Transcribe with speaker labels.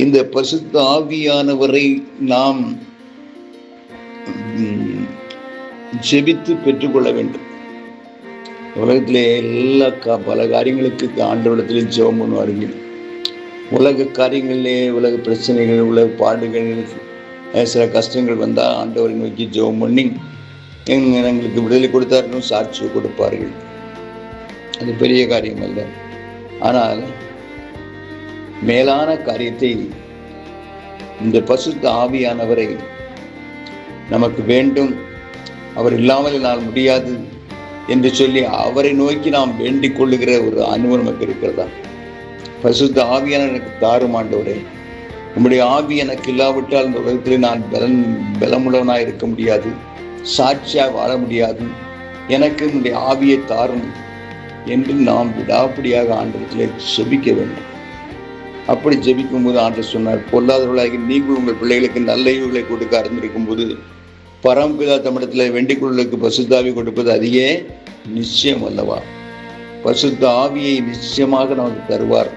Speaker 1: இந்த பரிசுத்த ஆவியானவரை நாம் ஜெபித்து பெற்றுக்கொள்ள வேண்டும். உலகத்திலே எல்லா பல காரியங்களுக்கு ஆண்டவரிடத்திலும் ஜெபம் பண்ணுவார்கள். உலக காரியங்களிலே, உலக பிரச்சனைகள், உலக பாடுகள், சில கஷ்டங்கள் வந்தால் ஆண்டவரை நோக்கி ஜெபம் பண்ணி எங்களுக்கு விடுதலை கொடுத்தார்கள், சாட்சியை கொடுப்பார்கள். அது பெரிய காரியம் அல்ல. ஆனால் மேலான காரியத்தை, இந்த பரிசுத்த ஆவியானவரை நமக்கு வேண்டும், அவர் இல்லாமல் என்னால் முடியாது என்று சொல்லி அவரை நோக்கி நாம் வேண்டிக் கொள்ளுகிற ஒரு அனுபவம் நமக்கு இருக்கிறதா? பரிசுத்த ஆவியானவர் எனக்கு தாரும் ஆண்டவரே, நம்முடைய ஆவி எனக்கு இல்லாவிட்டால் இந்த உலகத்தில் நான் பலமுள்ளவனாக இருக்க முடியாது, சாட்சியாக வாழ முடியாது, எனக்கு நம்முடைய ஆவியை தாரும் என்று நாம் விடாப்படியாக ஆண்டவரத்தில் ஜெபிக்க வேண்டும். அப்படி ஜெபிக்கும் போது ஆண்டவர் சொன்னார், பொல்லாதவர்களாகி நீங்கள் உங்கள் பிள்ளைகளுக்கு நல்ல ஈவுகளை கொடுக்க அறிந்திருக்கும் போது பரமபிதா தமிழத்தில் வேண்டிக் கொள்ளுக்கு பரிசுத்த ஆவி கொடுப்பது அதிக நிச்சயம் அல்லவா? பரிசுத்த ஆவியை நிச்சயமாக நமக்கு தருவார்.